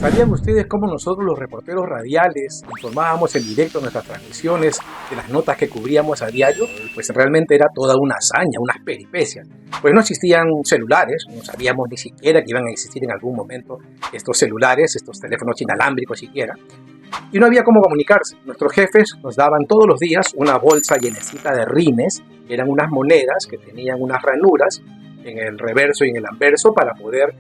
¿Sabían ustedes cómo nosotros los reporteros radiales informábamos en directo nuestras transmisiones de las notas que cubríamos a diario? Pues realmente era toda una hazaña, unas peripecias. Pues no existían celulares, no sabíamos ni siquiera que iban a existir en algún momento estos celulares, estos teléfonos inalámbricos siquiera. Y no había cómo comunicarse. Nuestros jefes nos daban todos los días una bolsa llenecita de rines, que eran unas monedas que tenían unas ranuras en el reverso y en el anverso para poder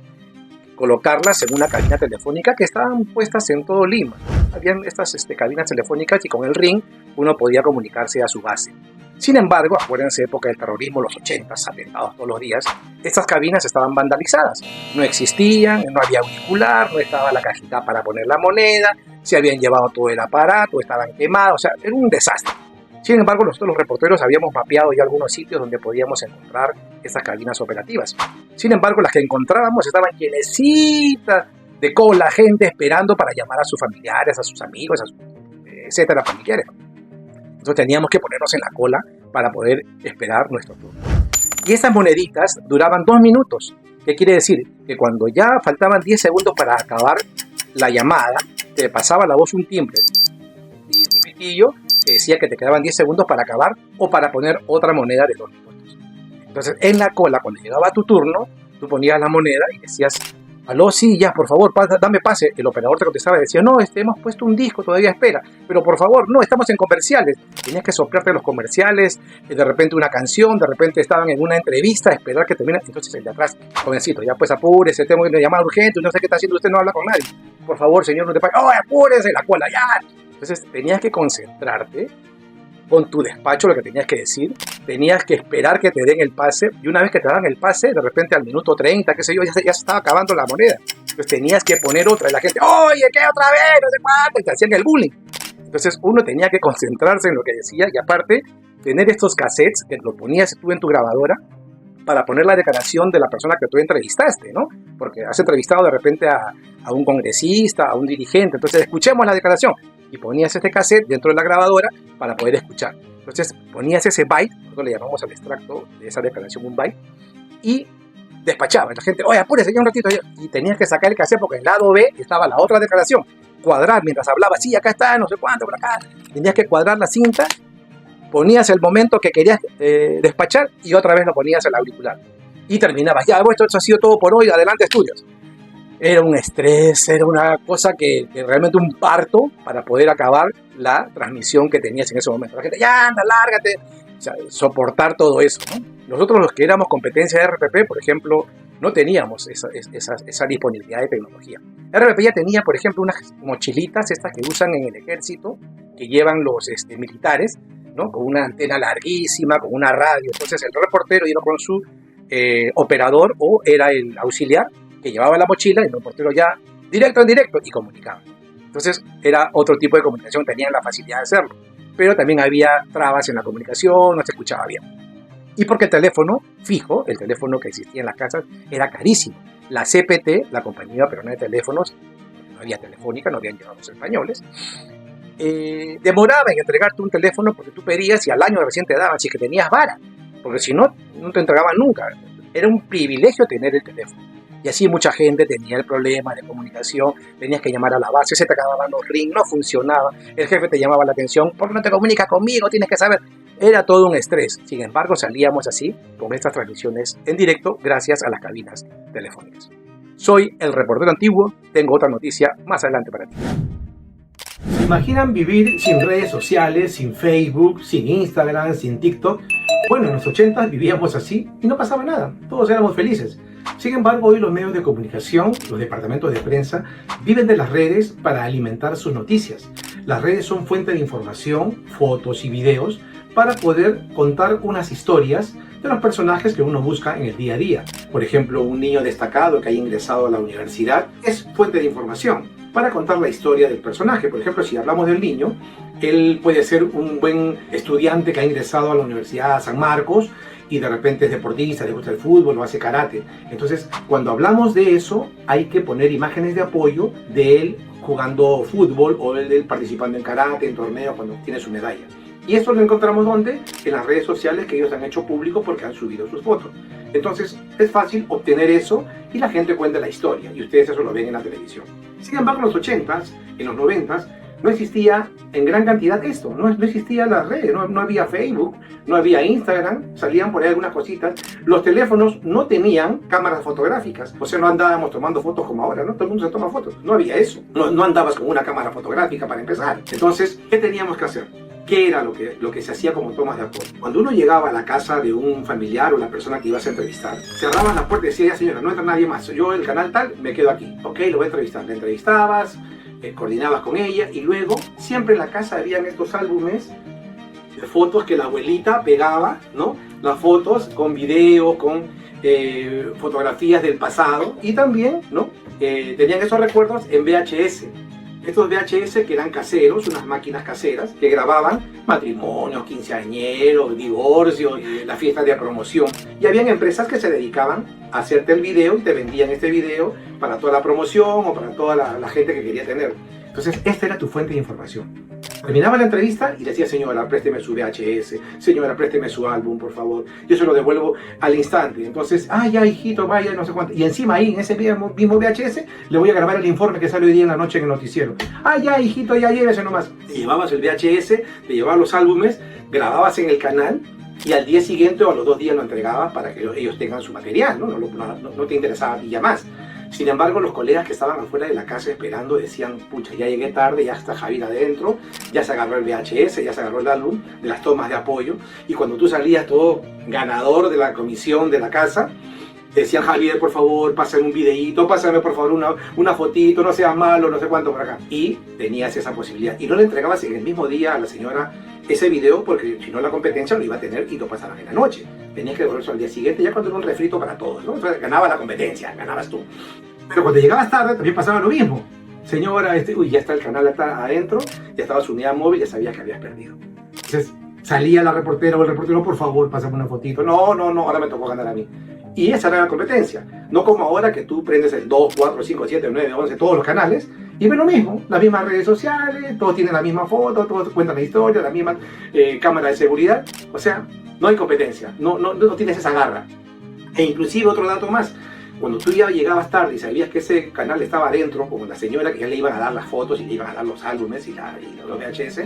colocarlas en una cabina telefónica que estaban puestas en todo Lima. Habían estas cabinas telefónicas y con el ring uno podía comunicarse a su base. Sin embargo, acuérdense, época del terrorismo, los 80, atentados todos los días, estas cabinas estaban vandalizadas. No existían, no había auricular, no estaba la cajita para poner la moneda, se habían llevado todo el aparato, estaban quemados, o sea, era un desastre. Sin embargo, nosotros los reporteros habíamos mapeado ya algunos sitios donde podíamos encontrar estas cabinas operativas. Sin embargo, las que encontrábamos estaban llenecitas de cola, gente esperando para llamar a sus familiares, a sus amigos, etcétera, familiares. Entonces teníamos que ponernos en la cola para poder esperar nuestro turno. Y estas moneditas duraban 2 minutos. ¿Qué quiere decir? Que cuando ya faltaban 10 segundos para acabar la llamada, te pasaba la voz un timbre y un pitillo que decía que te quedaban 10 segundos para acabar o para poner otra moneda de 2 minutos. Entonces, en la cola, cuando llegaba tu turno, tú ponías la moneda y decías, aló, sí, ya, por favor, dame pase. El operador te contestaba y decía, no, hemos puesto un disco, todavía espera, pero por favor, no, estamos en comerciales. Tenías que soplarte los comerciales, de repente una canción, de repente estaban en una entrevista, esperar que termine. Entonces, el de atrás, jovencito, ya pues apúrese, tengo una llamada urgente, no sé qué está haciendo, usted no habla con nadie. Por favor, señor, no te pague. ¡Oh, apúrese, la cola, ya! Entonces tenías que concentrarte con tu despacho, lo que tenías que decir, tenías que esperar que te den el pase, y una vez que te dan el pase, de repente al minuto 30, qué sé yo, ya se estaba acabando la moneda. Entonces tenías que poner otra, y la gente, oye, ¿qué otra vez? No sé cuánto, y te hacían el bullying. Entonces uno tenía que concentrarse en lo que decía, y aparte, tener estos cassettes que lo ponías tú en tu grabadora, para poner la declaración de la persona que tú entrevistaste, ¿no? Porque has entrevistado de repente a un congresista, a un dirigente, entonces escuchemos la declaración. Y ponías este cassette dentro de la grabadora para poder escuchar. Entonces ponías ese byte, nosotros le llamamos al extracto de esa declaración un byte, y despachabas. La gente, oye, apúrese ya un ratito. Y tenías que sacar el cassette porque en el lado B estaba la otra declaración. Cuadrar mientras hablaba, sí, acá está, no sé cuánto, por acá. Tenías que cuadrar la cinta, ponías el momento que querías despachar y otra vez lo ponías al auricular. Y terminabas, ya, bueno, esto ha sido todo por hoy, adelante estudios. Era un estrés, era una cosa que realmente un parto para poder acabar la transmisión que tenías en ese momento. La gente, ya, anda, lárgate. O sea, soportar todo eso, ¿no? Nosotros los que éramos competencia de RPP, por ejemplo, no teníamos esa disponibilidad de tecnología. RPP ya tenía, por ejemplo, unas mochilitas, estas que usan en el ejército, que llevan los militares, ¿no? Con una antena larguísima, con una radio. Entonces el reportero iba con su operador o era el auxiliar, que llevaba la mochila y el reportero ya directo en directo y comunicaba. Entonces era otro tipo de comunicación, tenían la facilidad de hacerlo, pero también había trabas en la comunicación, no se escuchaba bien. Y porque el teléfono fijo, el teléfono que existía en las casas, era carísimo. La CPT, la Compañía Peruana de Teléfonos, no había Telefónica, no habían llegado los españoles, demoraba en entregarte un teléfono porque tú pedías y al año recién te daban, si es que tenías vara, porque si no, no te entregaban nunca. Era un privilegio tener el teléfono. Y así mucha gente tenía el problema de comunicación, tenías que llamar a la base, se te acababan los rings, no funcionaba, el jefe te llamaba la atención, ¿por qué no te comunicas conmigo? Tienes que saber. Era todo un estrés. Sin embargo, salíamos así con estas transmisiones en directo gracias a las cabinas telefónicas. Soy el reportero antiguo, tengo otra noticia más adelante para ti. ¿Se imaginan vivir sin redes sociales, sin Facebook, sin Instagram, sin TikTok? Bueno, en los 80 vivíamos así y no pasaba nada, todos éramos felices. Sin embargo, hoy los medios de comunicación, los departamentos de prensa, viven de las redes para alimentar sus noticias. Las redes son fuente de información, fotos y videos para poder contar unas historias de los personajes que uno busca en el día a día. Por ejemplo, un niño destacado que haya ingresado a la universidad es fuente de información para contar la historia del personaje. Por ejemplo, si hablamos del niño, él puede ser un buen estudiante que ha ingresado a la Universidad San Marcos y de repente es deportista, le gusta el fútbol o hace karate. Entonces, cuando hablamos de eso, hay que poner imágenes de apoyo de él jugando fútbol o de él participando en karate, en torneos, cuando tiene su medalla. Y esto lo encontramos ¿dónde? En las redes sociales que ellos han hecho público porque han subido sus fotos. Entonces es fácil obtener eso y la gente cuenta la historia y ustedes eso lo ven en la televisión. Sin embargo, en los 80s, en los 90s, no existía en gran cantidad esto, no existía las redes, no había Facebook, no había Instagram, salían por ahí algunas cositas. Los teléfonos no tenían cámaras fotográficas, o sea, no andábamos tomando fotos como ahora, ¿no? Todo el mundo se toma fotos, no había eso, no andabas con una cámara fotográfica para empezar. Entonces, ¿qué teníamos que hacer? ¿Qué era lo que se hacía como tomas de apoyo? Cuando uno llegaba a la casa de un familiar o la persona que ibas a entrevistar, cerrabas la puerta y decías, ya señora, no entra nadie más, yo el canal tal, me quedo aquí, ok, lo voy a entrevistar. Le entrevistabas, coordinabas con ella y luego siempre en la casa habían estos álbumes de fotos que la abuelita pegaba, ¿no? Las fotos con videos, con fotografías del pasado y también, ¿no? Tenían esos recuerdos en VHS. Estos VHS que eran caseros, unas máquinas caseras que grababan matrimonios, quinceañeros, divorcios, las fiestas de promoción. Y habían empresas que se dedicaban a hacerte el video y te vendían este video para toda la promoción o para toda la gente que quería tener. Entonces, esta era tu fuente de información. Terminaba la entrevista y decía, señora, présteme su VHS, señora, présteme su álbum, por favor. Yo se lo devuelvo al instante. Entonces, ya, hijito, vaya, no sé cuánto. Y encima ahí, en ese mismo VHS, le voy a grabar el informe que sale hoy día en la noche en el noticiero. Ya, hijito, ya, llévese nomás. Te llevabas el VHS, te llevabas los álbumes, grababas en el canal y al día siguiente o a los 2 días lo entregabas para que ellos tengan su material, ¿no? No te interesaba a ti ya más. Sin embargo, los colegas que estaban afuera de la casa esperando decían, pucha, ya llegué tarde, ya está Javier adentro, ya se agarró el VHS, ya se agarró el álbum de las tomas de apoyo. Y cuando tú salías todo ganador de la comisión de la casa, decían, Javier, por favor, pásame un videíto, pásame por favor una fotito, no seas malo, no sé cuánto por acá. Y tenías esa posibilidad. Y no le entregabas en el mismo día a la señora ese video porque si no la competencia lo iba a tener y lo pasaban en la noche. Tenías que devolverlo al día siguiente ya cuando era un refrito para todos, ¿no? Entonces, ganaba la competencia, ganabas tú. Pero cuando llegabas tarde también pasaba lo mismo. Señora, ya está el canal está adentro, ya estaba su unidad móvil, ya sabías que habías perdido. Entonces salía la reportera o el reportero, por favor, pásame una fotito. No, ahora me tocó ganar a mí. Y esa era la competencia. No como ahora que tú prendes el 2, 4, 5, 7, 9, 11, todos los canales y ven lo mismo. Las mismas redes sociales, todos tienen la misma foto, todos cuentan la historia, la misma cámara de seguridad. O sea, no hay competencia, no tienes esa garra. E inclusive otro dato más. Cuando tú ya llegabas tarde y sabías que ese canal estaba adentro, como la señora que ya le iban a dar las fotos y le iban a dar los álbumes y los VHS,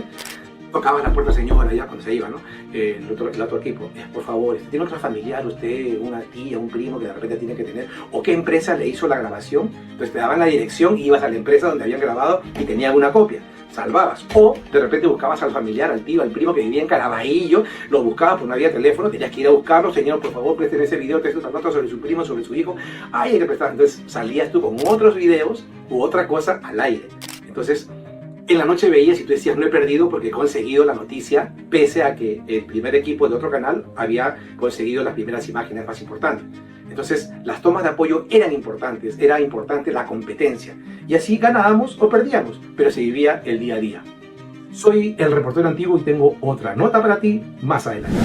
tocaba la puerta señora ya cuando se iba, ¿no? El otro equipo, por favor, ¿tiene otro familiar usted, una tía, un primo que de repente tiene que tener? ¿O qué empresa le hizo la grabación? Entonces te daban la dirección y ibas a la empresa donde habían grabado y tenían una copia. Salvabas. O de repente buscabas al familiar, al tío, al primo que vivía en Caraballo, lo buscabas por no había teléfono, tenías que ir a buscarlo, señor, por favor, presten ese video, te esa nota sobre su primo, sobre su hijo. Hay que prestar. Entonces salías tú con otros videos u otra cosa al aire. Entonces, en la noche veías y tú decías, no he perdido porque he conseguido la noticia, pese a que el primer equipo de otro canal había conseguido las primeras imágenes más importantes. Entonces, las tomas de apoyo eran importantes, era importante la competencia. Y así ganábamos o perdíamos, pero se vivía el día a día. Soy el reportero antiguo y tengo otra nota para ti más adelante.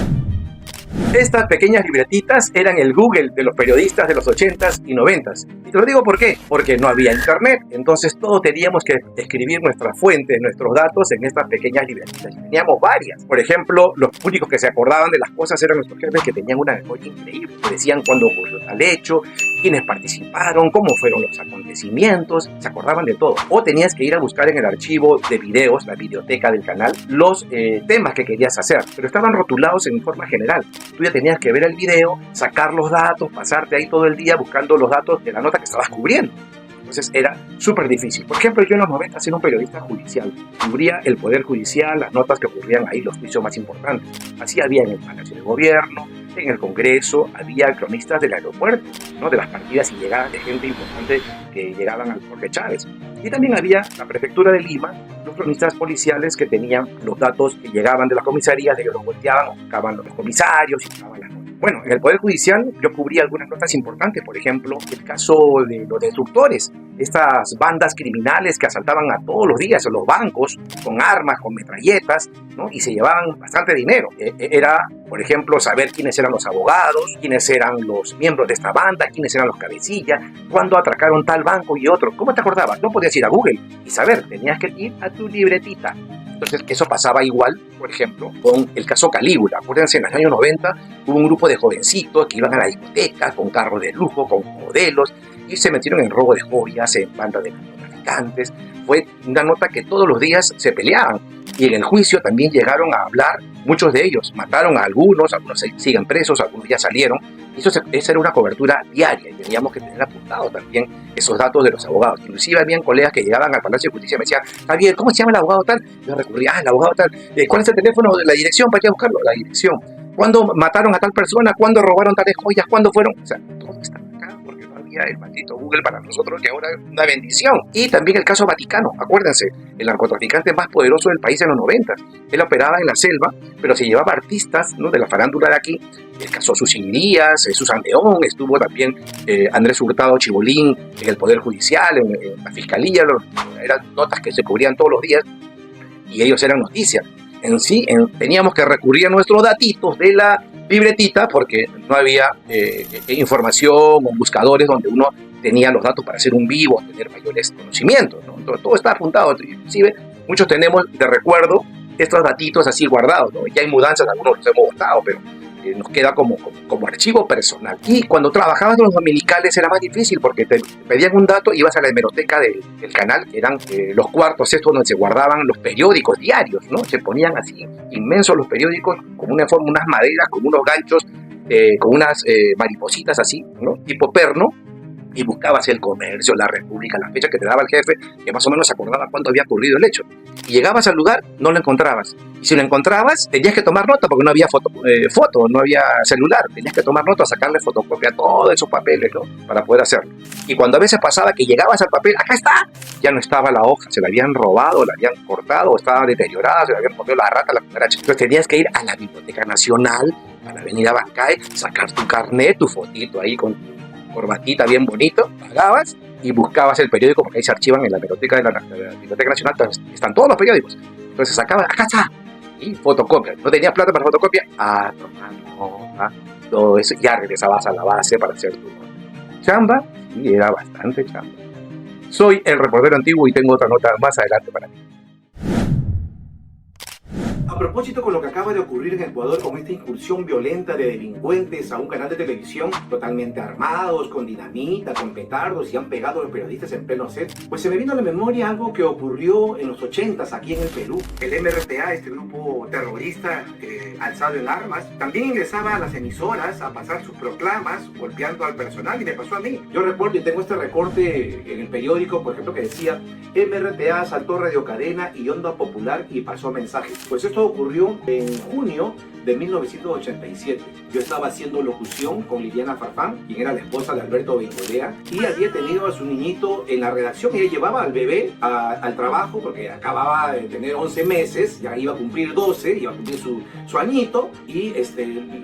Estas pequeñas libretitas eran el Google de los periodistas de los 80s y 90s. Y te lo digo ¿por qué? Porque no había internet, entonces todos teníamos que escribir nuestras fuentes, nuestros datos en estas pequeñas libretitas. Y teníamos varias. Por ejemplo, los únicos que se acordaban de las cosas eran nuestros jefes que tenían una memoria increíble. Decían cuándo ocurrió tal hecho, quiénes participaron, cómo fueron los acontecimientos, se acordaban de todo. O tenías que ir a buscar en el archivo de videos, la videoteca del canal, los temas que querías hacer, pero estaban rotulados en forma general. Tú ya tenías que ver el video, sacar los datos, pasarte ahí todo el día buscando los datos de la nota que estabas cubriendo. Entonces era súper difícil. Por ejemplo, yo en los 90 era un periodista judicial. Cubría el Poder Judicial, las notas que ocurrían ahí, los juicios más importantes. Así había en el Palacio de Gobierno, en el Congreso, había cronistas del aeropuerto, ¿no? De las partidas y llegadas de gente importante que llegaban al Jorge Chávez. Y también había la Prefectura de Lima, los cronistas policiales que tenían los datos que llegaban de las comisarías, ellos los volteaban, o buscaban los comisarios y buscaban las notas. Bueno, en el Poder Judicial yo cubría algunas notas importantes, por ejemplo, el caso de los destructores estas bandas criminales que asaltaban a todos los días en los bancos con armas, con metralletas, ¿no? Y se llevaban bastante dinero. Era, por ejemplo, saber quiénes eran los abogados, quiénes eran los miembros de esta banda, quiénes eran los cabecillas, cuándo atracaron tal banco y otro. ¿Cómo te acordabas? No podías ir a Google y saber, tenías que ir a tu libretita. Entonces, eso pasaba igual, por ejemplo, con el caso Calígula. Acuérdense, en los años 90 hubo un grupo de jovencitos que iban a la discoteca con carros de lujo, con modelos, y se metieron en robo de joyas, en bandas de narcotraficantes. Fue una nota que todos los días se peleaban. Y en el juicio también llegaron a hablar, muchos de ellos mataron a algunos siguen presos, algunos ya salieron. Esa era una cobertura diaria y teníamos que tener apuntados también esos datos de los abogados. Inclusive habían colegas que llegaban al Palacio de Justicia y me decían, Javier, ¿cómo se llama el abogado tal? Yo recurría, el abogado tal, ¿cuál es el teléfono de la dirección para ir a buscarlo? La dirección. ¿Cuándo mataron a tal persona? ¿Cuándo robaron tales joyas? ¿Cuándo fueron? O sea, todo está acá porque no había el maldito Google para nosotros, que ahora es una bendición. Y también el caso Vaticano, acuérdense, el narcotraficante más poderoso del país en los 90. Él operaba en la selva, pero se llevaba artistas, ¿no?, de la farándula de aquí. El caso Susan Díaz, Susan León, estuvo también Andrés Hurtado Chibolín en el Poder Judicial, en la Fiscalía. Eran notas que se cubrían todos los días y ellos eran noticias. En sí, teníamos que recurrir a nuestros datitos de la libretita porque no había información o buscadores donde uno tenía los datos para hacer un vivo, tener mayores conocimientos, ¿no? Entonces, todo está apuntado. Inclusive, muchos tenemos de recuerdo estos datitos así guardados, ¿no? Ya hay mudanzas, algunos los hemos botado, pero nos queda como archivo personal. Y cuando trabajabas en los dominicales era más difícil porque te pedían un dato, ibas a la hemeroteca del canal, que eran los cuartos estos donde se guardaban los periódicos diarios, ¿no? Se ponían así inmensos los periódicos con una forma, unas maderas, con unos ganchos, con unas maripositas así, ¿no? Tipo perno, y buscabas el Comercio, la República, la fecha que te daba el jefe, que más o menos acordaba cuándo había ocurrido el hecho. Y llegabas al lugar, no lo encontrabas. Y si lo encontrabas, tenías que tomar nota, porque no había foto, no había celular. Tenías que tomar nota, sacarle fotocopia a todos esos papeles, ¿no?, para poder hacerlo. Y cuando a veces pasaba que llegabas al papel, ¡acá está!, ya no estaba la hoja, se la habían robado, la habían cortado, o estaba deteriorada, se la habían comido la rata, la cucaracha. Entonces tenías que ir a la Biblioteca Nacional, a la Avenida Bancay, sacar tu carnet, tu fotito ahí con corbatita bien bonito, pagabas y buscabas el periódico porque ahí se archivan en la biblioteca de la Biblioteca Nacional, están todos los periódicos. Entonces sacabas, acá está, y fotocopia. No tenías plata para fotocopia, todo eso, ya regresabas a la base para hacer tu chamba, y era bastante chamba. Soy el reportero antiguo y tengo otra nota más adelante para ti. A propósito con lo que acaba de ocurrir en Ecuador con esta incursión violenta de delincuentes a un canal de televisión totalmente armados, con dinamita, con petardos y han pegado a los periodistas en pleno set, pues se me vino a la memoria algo que ocurrió en los 80s aquí en el Perú. El MRTA, este grupo terrorista alzado en armas, también ingresaba a las emisoras a pasar sus proclamas golpeando al personal y me pasó a mí. Yo recuerdo y tengo este recorte en el periódico, por ejemplo, que decía MRTA saltó radiocadena y onda popular y pasó mensajes. Pues esto ocurrió en junio de 1987. Yo estaba haciendo locución con Liliana Farfán, quien era la esposa de Alberto Bengoechea, y había tenido a su niñito en la redacción. Ella llevaba al bebé al trabajo porque acababa de tener 11 meses, ya iba a cumplir 12, iba a cumplir su añito, y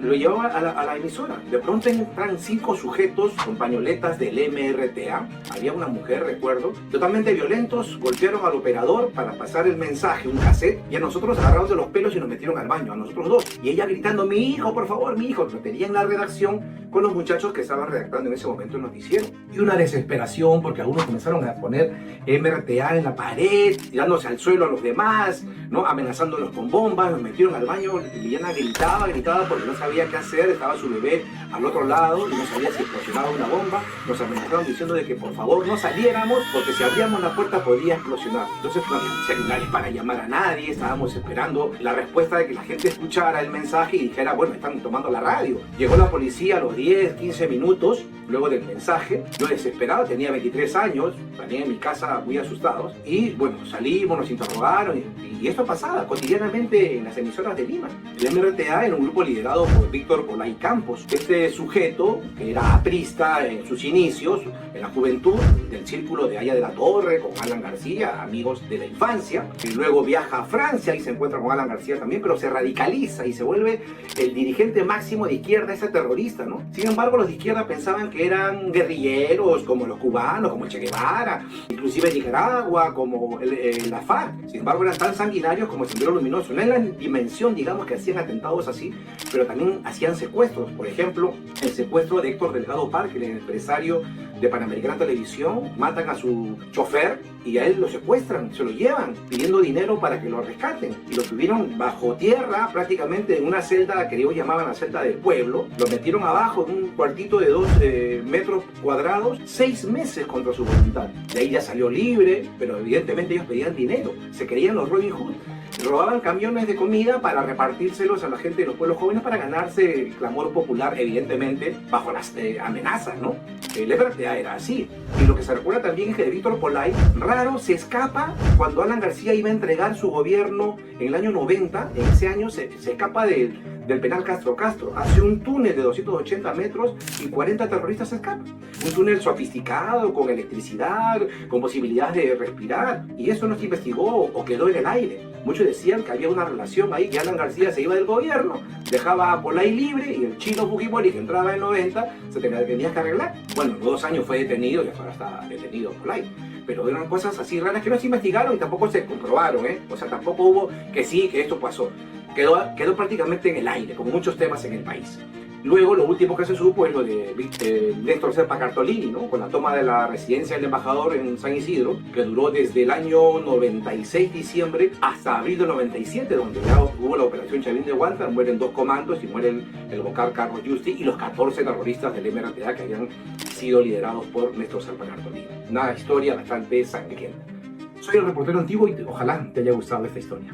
lo llevaba a la emisora. De pronto entran 5 sujetos con pañoletas del MRTA. Había una mujer, recuerdo, totalmente violentos, golpearon al operador para pasar el mensaje, un cassette, y a nosotros agarrados de los pelos y nos metieron al baño, a nosotros dos. Y ella gritando, mi hijo, por favor, mi hijo. Lo tenía en la redacción con los muchachos que estaban redactando en ese momento el noticiero. Y una desesperación porque algunos comenzaron a poner MRTA en la pared, tirándose al suelo a los demás, ¿no?, amenazándolos con bombas. Nos metieron al baño. Liliana gritaba porque no sabía qué hacer. Estaba su bebé al otro lado y no sabía si explosionaba una bomba. Nos amenazaron diciendo de que por favor no saliéramos porque si abríamos la puerta podía explosionar. Entonces no había celulares para llamar a nadie. Estábamos esperando la respuesta de que la gente escuchara el mensaje y dijera, bueno, están tomando la radio. Llegó la policía a los 10, 15 minutos luego del mensaje. Yo desesperado, tenía 23 años, salí en mi casa muy asustados y bueno, salimos, nos interrogaron y esto pasaba cotidianamente en las emisoras de Lima. El MRTA era un grupo liderado por Víctor Polay Campos. Este sujeto, que era aprista en sus inicios, en la juventud, del círculo de Haya de la Torre, con Alan García, amigos de la infancia, y luego viaja a Francia y se encuentra con Alan García también, pero se radicaliza y se vuelve el dirigente máximo de izquierda, ese terrorista, ¿no? Sin embargo, los de izquierda pensaban que eran guerrilleros, como los cubanos, como Che Guevara, inclusive Nicaragua, como la FARC. Sin embargo, eran tan sanguinarios como el Sendero Luminoso. No en la dimensión, digamos, que hacían atentados así, pero también hacían secuestros. Por ejemplo, el secuestro de Héctor Delgado Parque, el empresario de Panamericana Televisión. Matan a su chofer y a él lo secuestran, se lo llevan pidiendo dinero para que lo rescaten, y lo tuvieron bajo tierra, prácticamente en una celda que ellos llamaban la celda del pueblo. Lo metieron abajo en un cuartito de 2 metros cuadrados, 6 meses contra su voluntad. De ahí ya salió libre, pero evidentemente ellos pedían dinero, se creían los Robin Hood. Robaban camiones de comida para repartírselos a la gente de los pueblos jóvenes para ganarse el clamor popular, evidentemente bajo las amenazas, ¿no? El EPRTA era así. Y lo que se recuerda también es que de Víctor Polay, raro, se escapa cuando Alan García iba a entregar su gobierno en el año 90. En ese año se escapa del penal Castro Castro, hace un túnel de 280 metros y 40 terroristas se escapan. Un túnel sofisticado, con electricidad, con posibilidad de respirar, y eso no se investigó o quedó en el aire. Muchos decían que había una relación ahí, que Alan García se iba del gobierno, dejaba a Polay libre, y el chino Fujimori, que entraba en 90, se tenía que arreglar. Bueno, en 2 años fue detenido y ahora está detenido Polay. Pero eran cosas así raras que no se investigaron y tampoco se comprobaron, ¿eh? O sea, tampoco hubo que sí, que esto pasó. Quedó prácticamente en el aire, como muchos temas en el país. Luego, lo último que se supo es lo de Néstor Serpa Cartolini, ¿no? Con la toma de la residencia del embajador en San Isidro, que duró desde el año 96, diciembre, hasta abril del 97, donde ya hubo la operación Chavín de Guanta. Mueren 2 comandos y mueren el vocal Carlos Justi y los 14 terroristas del MRTA que habían sido liderados por Néstor Serpa Cartolini. Una historia bastante sangrienta. Soy el reportero antiguo y ojalá te haya gustado esta historia.